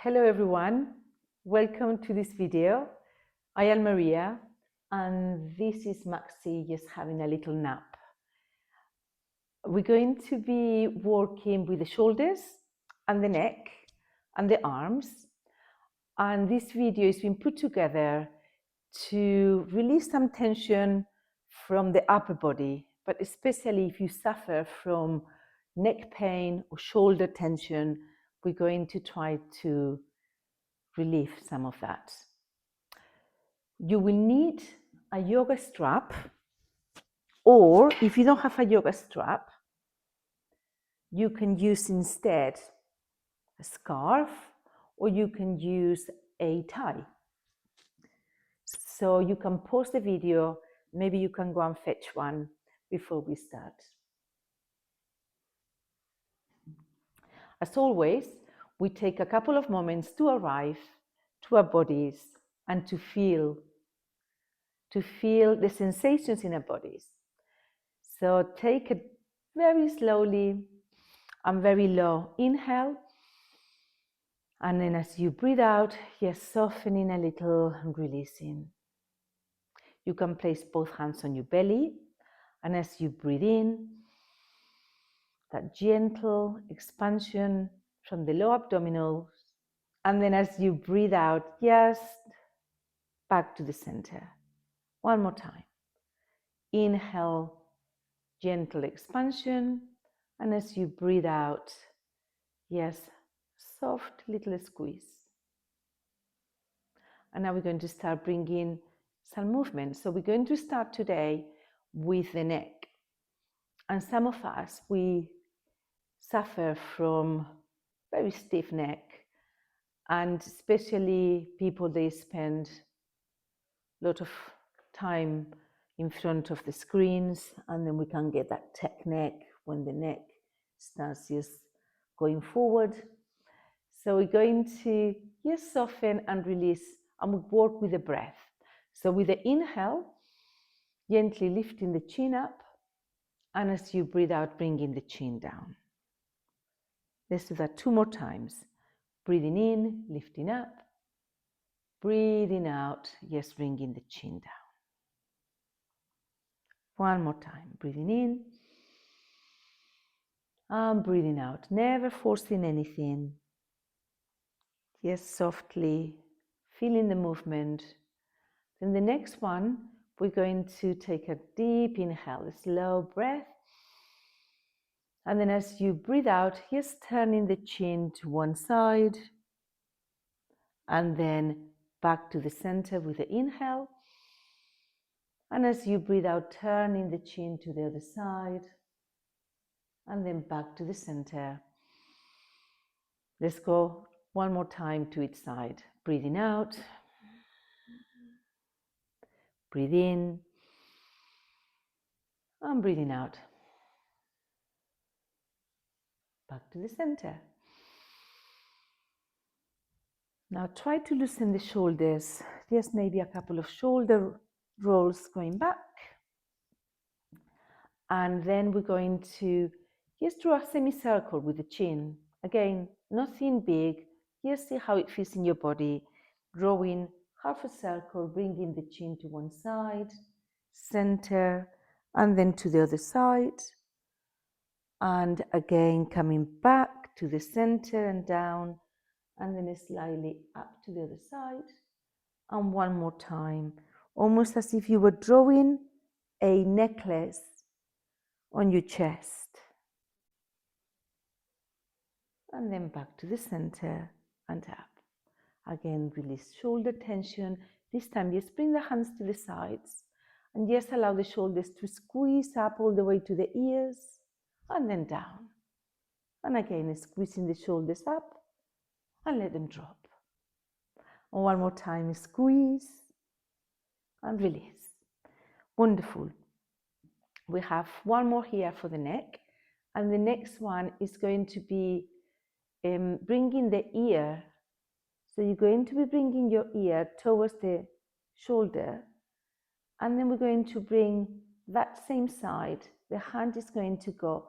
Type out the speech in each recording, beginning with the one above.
Hello everyone, welcome to this video. I am Maria and this is Maxi just having a little nap. We're going to be working with the shoulders and the neck and the arms, and this video is being put together to release some tension from the upper body, but especially if you suffer from neck pain or shoulder tension, we're going to try to relieve some of that. You will need a yoga strap, or if you don't have a yoga strap, you can use instead a scarf, or you can use a tie. So you can pause the video, maybe you can go and fetch one before we start. As always, we take a couple of moments to arrive to our bodies and to feel the sensations in our bodies. So take it very slowly and very low inhale, and then as you breathe out, you're softening a little and releasing. You can place both hands on your belly, and as you breathe in, that gentle expansion from the low abdominals, and then as you breathe out, just back to the center. One more time. Inhale, gentle expansion, and as you breathe out, yes, soft little squeeze. And now we're going to start bringing some movement. So we're going to start today with the neck. And some of us, we suffer from very stiff neck, and especially people, they spend a lot of time in front of the screens, and then we can get that tech neck when the neck starts just going forward. So we're going to just soften and release, and we work with the breath. So with the inhale, gently lifting the chin up, and as you breathe out, bringing the chin down. Let's do that 2 more times. Breathing in, lifting up. Breathing out, yes, bringing the chin down. 1 more time. Breathing in and breathing out. Never forcing anything. Yes, softly feeling the movement. Then the next one, we're going to take a deep inhale, a slow breath. And then as you breathe out, just turning the chin to one side. And then back to the center with the inhale. And as you breathe out, turning the chin to the other side. And then back to the center. Let's go 1 more time to each side. Breathing out. Breathe in. And breathing out. Back to the center. Now try to loosen the shoulders. Just maybe a couple of shoulder rolls going back. And then we're going to just draw a semicircle with the chin. Again, nothing big. Just see how it feels in your body. Drawing half a circle, bringing the chin to one side, center, and then to the other side. And again, coming back to the center and down, and then slightly up to the other side. And one more time, almost as if you were drawing a necklace on your chest. And then back to the center and up. Again, release shoulder tension. This time, just bring the hands to the sides and just allow the shoulders to squeeze up all the way to the ears and then down. And again, squeezing the shoulders up and let them drop. And one more time, squeeze and release. Wonderful. We have one more here for the neck, and the next one is going to be bringing the ear. So you're going to be bringing your ear towards the shoulder, and then we're going to bring that same side. The hand is going to go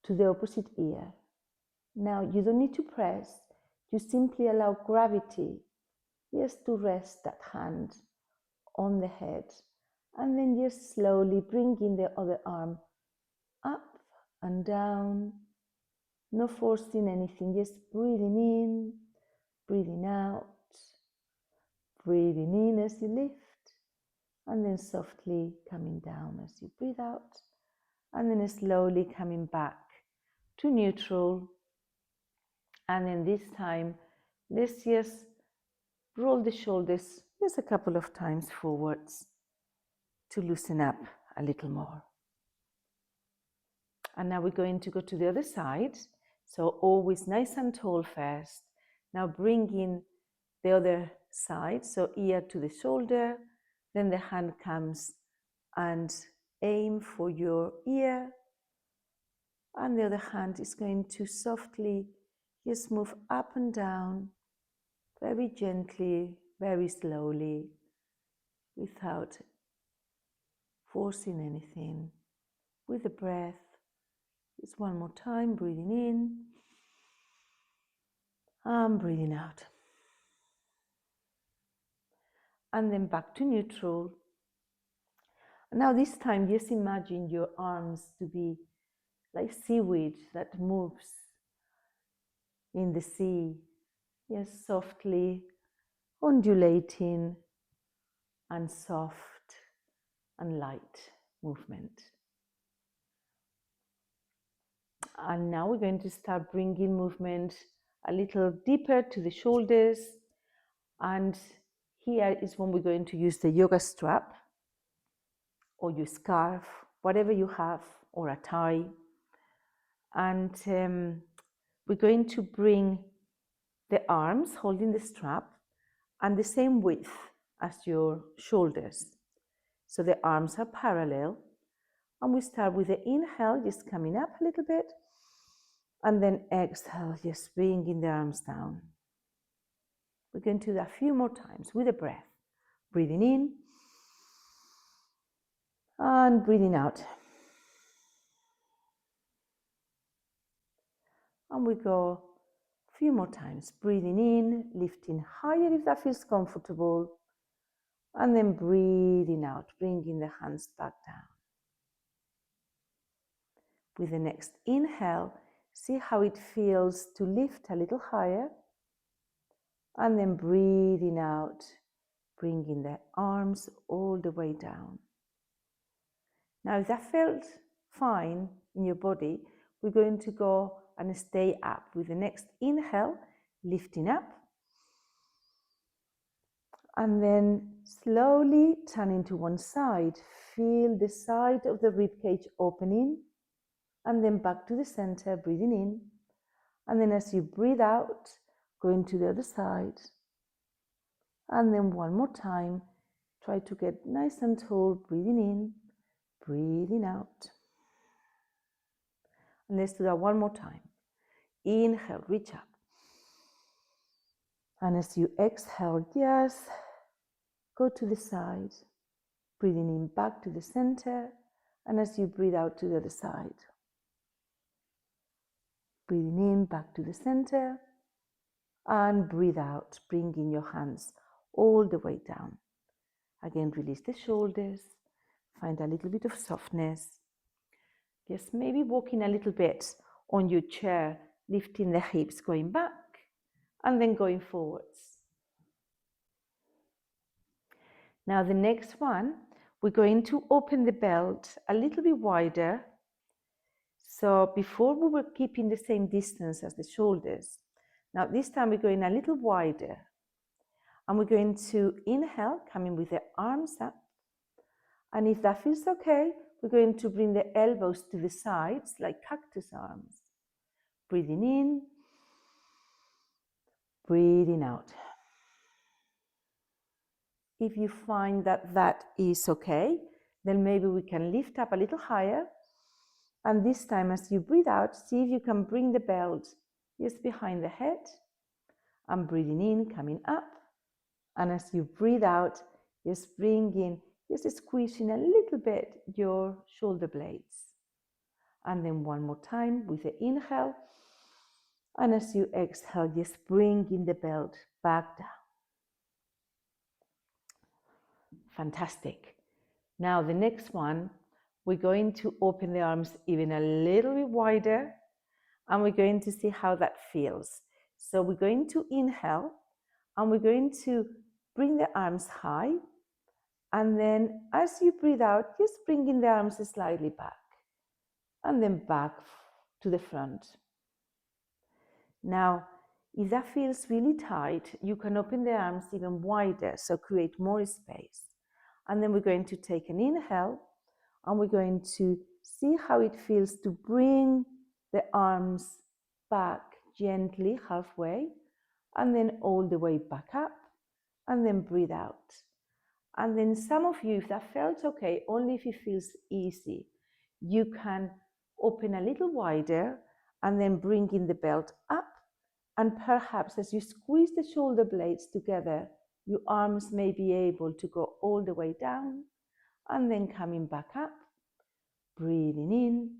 to the opposite ear. Now you don't need to press, you simply allow gravity just to rest that hand on the head, and then just slowly bringing the other arm up and down, no forcing anything, just breathing in, breathing out, breathing in as you lift, and then softly coming down as you breathe out, and then slowly coming back to neutral. And then this time, let's just roll the shoulders just a couple of times forwards to loosen up a little more. And now we're going to go to the other side. So always nice and tall first. Now bring in the other side, so ear to the shoulder, then the hand comes and aim for your ear, and the other hand is going to softly just move up and down, very gently, very slowly, without forcing anything, with the breath. Just one more time, breathing in and breathing out. And then back to neutral. Now this time, just imagine your arms to be like seaweed that moves in the sea, just softly undulating and soft and light movement. And now we're going to start bringing movement a little deeper to the shoulders. And here is when we're going to use the yoga strap or your scarf, whatever you have, or a tie. And we're going to bring the arms holding the strap and the same width as your shoulders. So the arms are parallel. And we start with the inhale, just coming up a little bit. And then exhale, just bringing the arms down. We're going to do that a few more times with a breath. Breathing in and breathing out. And we go a few more times. Breathing in, lifting higher if that feels comfortable. And then breathing out, bringing the hands back down. With the next inhale, see how it feels to lift a little higher. And then breathing out, bringing the arms all the way down. Now, if that felt fine in your body, we're going to go and stay up with the next inhale, lifting up. And then slowly turning to one side. Feel the side of the ribcage opening. And then back to the center, breathing in. And then as you breathe out, going to the other side. And then one more time, try to get nice and tall, breathing in, breathing out. And let's do that one more time. Inhale, reach up. And as you exhale, just go to the side, breathing in back to the center. And as you breathe out to the other side. Breathing in back to the center. And breathe out, bringing your hands all the way down. Again, release the shoulders. Find a little bit of softness. Just maybe walking a little bit on your chair, lifting the hips, going back, and then going forwards. Now the next one, we're going to open the belt a little bit wider. So before we were keeping the same distance as the shoulders. Now this time we're going a little wider. And we're going to inhale, coming with the arms up. And if that feels okay, we're going to bring the elbows to the sides like cactus arms. Breathing in, breathing out. If you find that that is okay, then maybe we can lift up a little higher. And this time, as you breathe out, see if you can bring the belt just behind the head. And breathing in, coming up. And as you breathe out, just bring in, just squeezing a little bit your shoulder blades. And then one more time with the inhale. And as you exhale, just bringing the belt back down. Fantastic. Now the next one, we're going to open the arms even a little bit wider, and we're going to see how that feels. So we're going to inhale, and we're going to bring the arms high, and then as you breathe out, just bringing the arms slightly back, and then back to the front. Now, if that feels really tight, you can open the arms even wider, so create more space. And then we're going to take an inhale, and we're going to see how it feels to bring the arms back gently halfway, and then all the way back up, and then breathe out. And then some of you, if that felt okay, only if it feels easy, you can open a little wider and then bring in the belt up. And perhaps as you squeeze the shoulder blades together, your arms may be able to go all the way down and then coming back up, breathing in,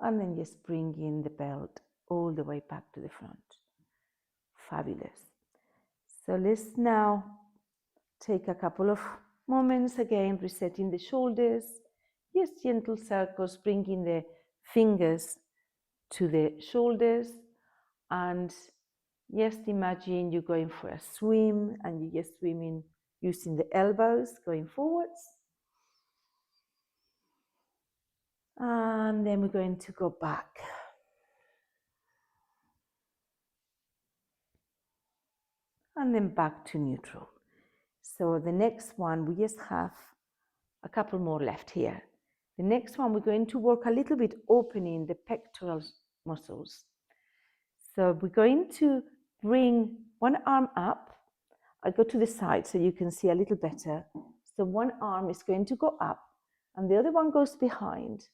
and then just bringing the belt all the way back to the front. Fabulous. So let's now take a couple of moments again, resetting the shoulders, just gentle circles, bringing the fingers to the shoulders, and just imagine you're going for a swim and you're just swimming using the elbows going forwards. And then we're going to go back. And then back to neutral. So the next one, we just have a couple more left here. The next one, we're going to work a little bit opening the pectoral muscles. So we're going to bring one arm up. I go to the side so you can see a little better. So one arm is going to go up and the other one goes behind.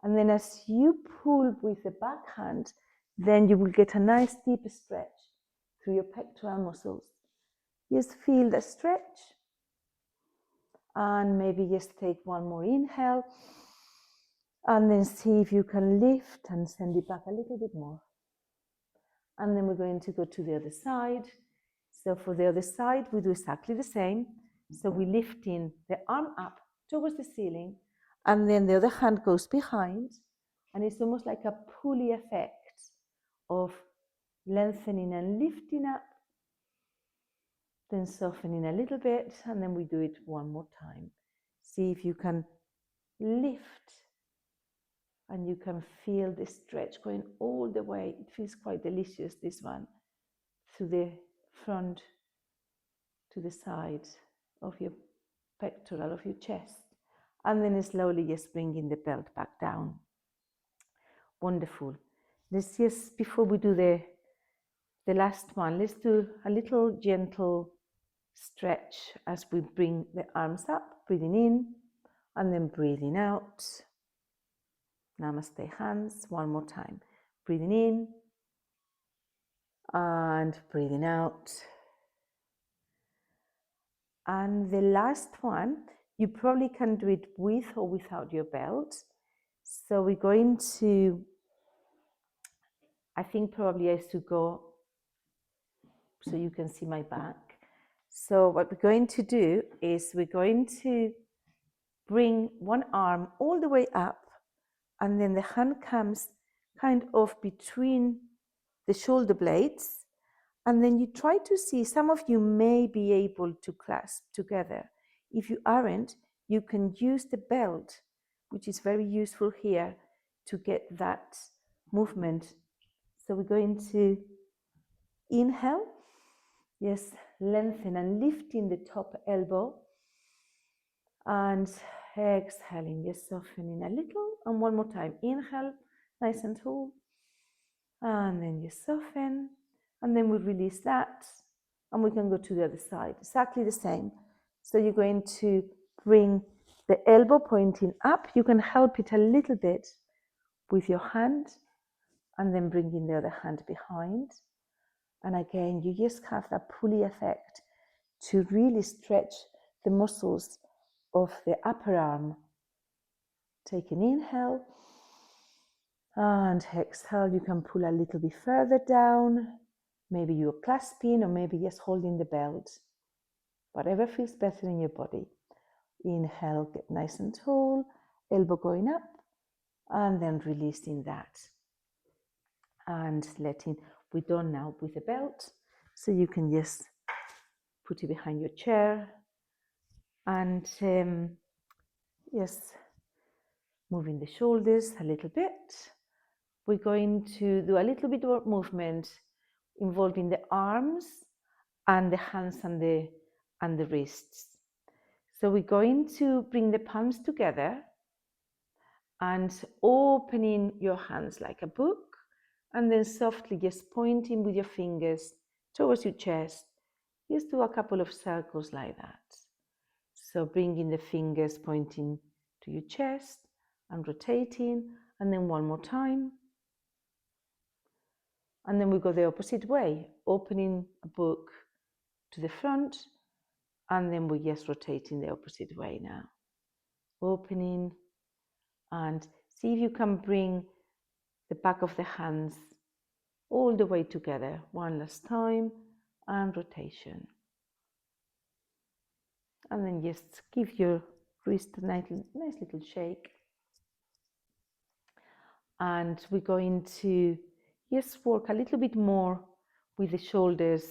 And then as you pull with the back hand, then you will get a nice deep stretch through your pectoral muscles. Just feel the stretch. And maybe just take one more inhale. And then see if you can lift and send it back a little bit more. And then we're going to go to the other side. So for the other side, we do exactly the same. So we're lifting the arm up towards the ceiling, and then the other hand goes behind, and it's almost like a pulley effect of lengthening and lifting up, then softening a little bit, and then we do it one more time. See if you can lift, and you can feel the stretch going all the way. It feels quite delicious, this one, through the front to the side of your pectoral, of your chest. And then slowly just bringing the belt back down. Wonderful. Let's just, before we do the last one, let's do a little gentle stretch as we bring the arms up, breathing in and then breathing out. Namaste hands, one more time. Breathing in and breathing out. And the last one, you probably can do it with or without your belt. So we're going to, I think probably I should go so you can see my back. So what we're going to do is we're going to bring one arm all the way up, and then the hand comes kind of between the shoulder blades, and then you try to see, some of you may be able to clasp together. If you aren't, you can use the belt, which is very useful here, to get that movement. So we're going to inhale, yes, lengthen and lifting the top elbow, and exhaling, just softening a little, and one more time, inhale, nice and tall, and then you soften, and then we release that, and we can go to the other side, exactly the same. So you're going to bring the elbow pointing up. You can help it a little bit with your hand, and then bringing the other hand behind. And again, you just have that pulley effect to really stretch the muscles of the upper arm. Take an inhale, And exhale, you can pull a little bit further down. Maybe you're clasping or maybe just holding the belt. Whatever feels better in your body. Inhale, get nice and tall, elbow going up, and then releasing that. And we're done now with the belt. So you can just put it behind your chair and yes, moving the shoulders a little bit. We're going to do a little bit more movement involving the arms and the hands and the wrists. So we're going to bring the palms together and opening your hands like a book, and then softly just pointing with your fingers towards your chest. Just do a couple of circles like that. So bringing the fingers pointing to your chest and rotating, and then one more time. And then we go the opposite way, opening a book to the front, and then we're just rotating the opposite way now. Opening, and see if you can bring the back of the hands all the way together. One last time, and rotation. And then just give your wrist a nice little shake. And we're going to just work a little bit more with the shoulders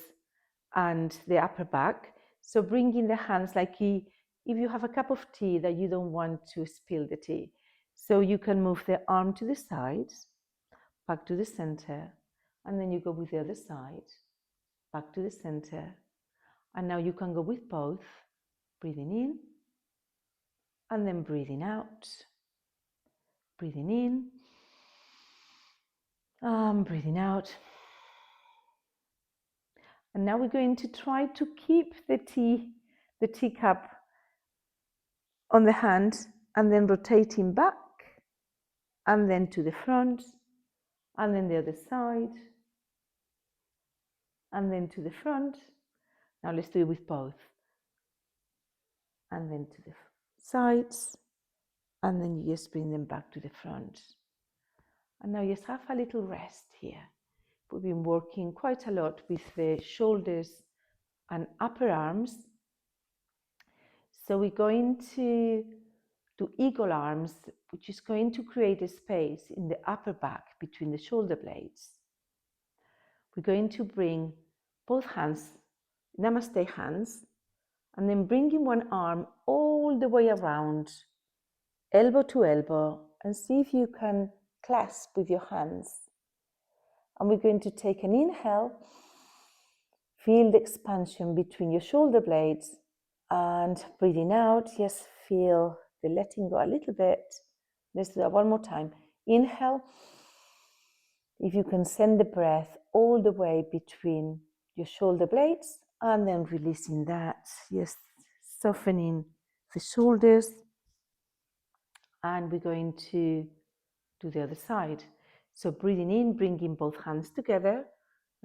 and the upper back. So bringing the hands like if you have a cup of tea that you don't want to spill the tea. So you can move the arm to the side, back to the center, and then you go with the other side, back to the center. And now you can go with both, breathing in, and then breathing out. Breathing in, breathing out. And now we're going to try to keep the teacup on the hand, and then rotating back, and then to the front, and then the other side, and then to the front. Now let's do it with both. And then to the sides, and then you just bring them back to the front. And now just have a little rest here. We've been working quite a lot with the shoulders and upper arms. So we're going to do eagle arms, which is going to create a space in the upper back between the shoulder blades. We're going to bring both hands, namaste hands, and then bringing one arm all the way around, elbow to elbow, and see if you can clasp with your hands. And we're going to take an inhale, feel the expansion between your shoulder blades, and breathing out, just feel the letting go a little bit. Let's do that one more time. Inhale. If you can send the breath all the way between your shoulder blades, and then releasing that, just softening the shoulders. And we're going to do the other side. So breathing in, bringing both hands together.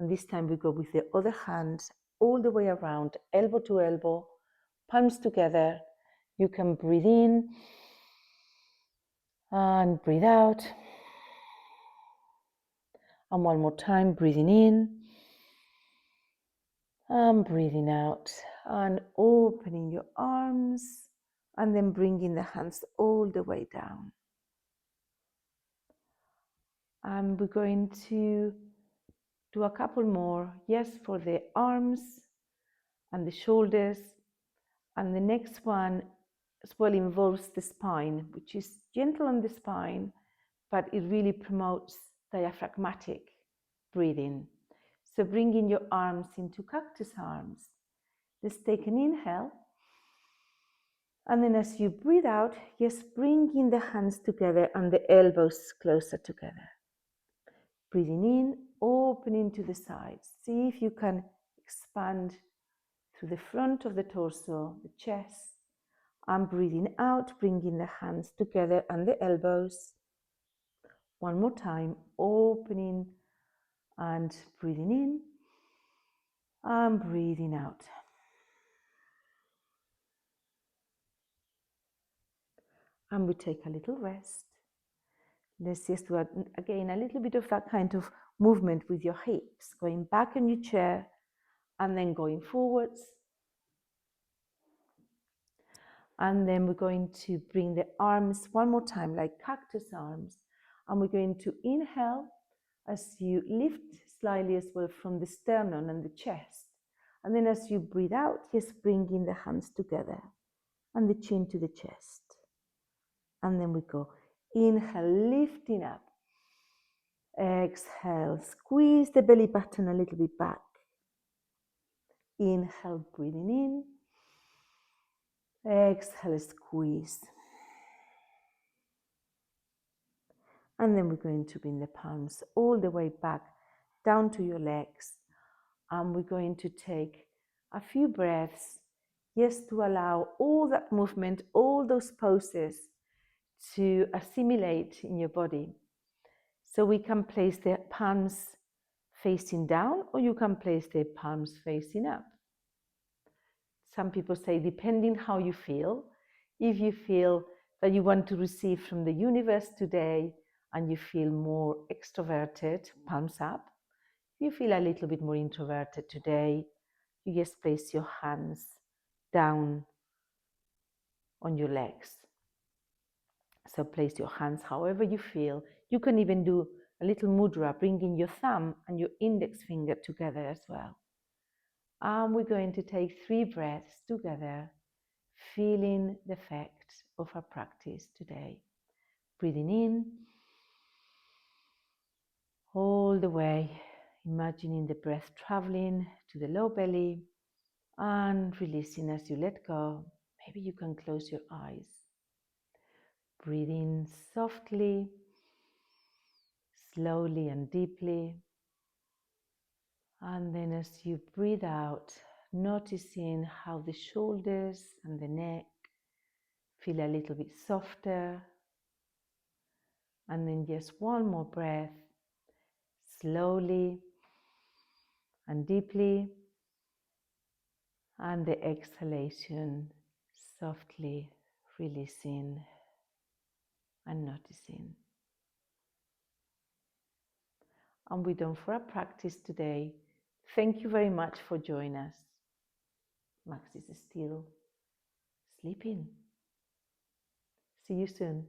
And this time we go with the other hand all the way around, elbow to elbow, palms together. You can breathe in and breathe out. And one more time, breathing in and breathing out, and opening your arms, and then bringing the hands all the way down. And we're going to do a couple more, yes, for the arms and the shoulders. And the next one as well involves the spine, which is gentle on the spine, but it really promotes diaphragmatic breathing. So bringing your arms into cactus arms. Let's take an inhale. And then as you breathe out, just bringing the hands together and the elbows closer together. Breathing in, opening to the sides. See if you can expand through the front of the torso, the chest. And breathing out, bringing the hands together and the elbows. One more time, opening and breathing in and breathing out. And we take a little rest. Let's just do, again, a little bit of that kind of movement with your hips, going back in your chair and then going forwards. And then we're going to bring the arms one more time, like cactus arms. And we're going to inhale as you lift slightly as well from the sternum and the chest. And then as you breathe out, just bringing the hands together and the chin to the chest. And then we go, inhale, lifting up. Exhale, squeeze the belly button a little bit back. Inhale, breathing in. Exhale, squeeze. And then we're going to bring the palms all the way back down to your legs. And we're going to take a few breaths just to allow all that movement, all those poses to assimilate in your body. So we can place the palms facing down, or you can place the palms facing up. Some people say, depending how you feel, if you feel that you want to receive from the universe today and you feel more extroverted, palms up. If you feel a little bit more introverted today, you just place your hands down on your legs. So place your hands however you feel. You can even do a little mudra, bringing your thumb and your index finger together as well. And we're going to take 3 breaths together, feeling the effect of our practice today. Breathing in, all the way, imagining the breath traveling to the low belly, and releasing as you let go. Maybe you can close your eyes. Breathing softly, slowly and deeply. And then as you breathe out, noticing how the shoulders and the neck feel a little bit softer. And then just one more breath, slowly and deeply. And the exhalation, softly releasing and noticing. And we're done for our practice today. Thank you very much for joining us. Max is still sleeping. See you soon.